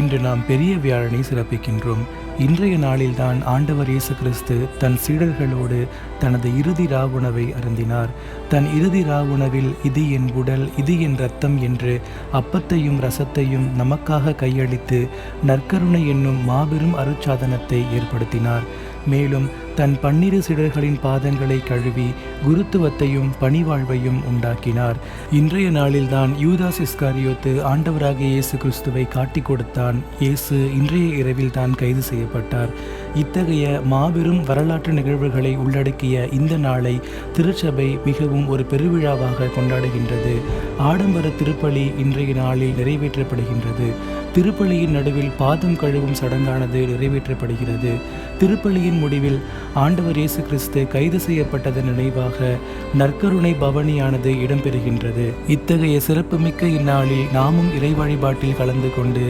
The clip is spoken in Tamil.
இன்று நாம் பெரிய வியாழனை சிறப்பிக்கின்றோம். இன்றைய நாளில்தான் ஆண்டவர் இயேசு கிறிஸ்து தன் சீடர்களோடு தனது இறுதி ராவுணவை அருந்தினார். தன் இறுதி ராவுணவில் இது என் உடல், இது என் இரத்தம் என்று அப்பத்தையும் இரசத்தையும் நமக்காக கையளித்து நற்கருணை என்னும் மாபெரும் அருட்சாதனத்தை ஏற்படுத்தினார். மேலும் தன் 12 சீடர்களின் பாதங்களை கழுவி குருத்துவத்தையும் பணிவாழ்வையும் உண்டாக்கினார். இன்றைய நாளில்தான் யூதாஸ் இஸ்காரியோத்து ஆண்டவராகிய இயேசு கிறிஸ்துவை காட்டிக் கொடுத்தான். இயேசு இன்றைய இரவில் தான் கைது செய்யப்பட்டார். இத்தகைய மாபெரும் வரலாற்று நிகழ்வுகளை உள்ளடக்கிய இந்த நாளை திருச்சபை மிகவும் ஒரு பெருவிழாவாக கொண்டாடுகின்றது. ஆடம்பர திருப்பலி இன்றைய நாளில் நிறைவேற்றப்படுகின்றது. திருப்பலியின் நடுவில் பாதம் கழுவும் சடங்கானது நிறைவேற்றப்படுகிறது. திருப்பலியின் முடிவில் ஆண்டவர் இயேசு கிறிஸ்து கைது செய்யப்பட்டதன் நினைவாக நற்கருணை பவனியானது இடம்பெறுகின்றது. இத்தகைய சிறப்புமிக்க இந்நாளில் நாமும் இறை வழிபாட்டில் கலந்து கொண்டு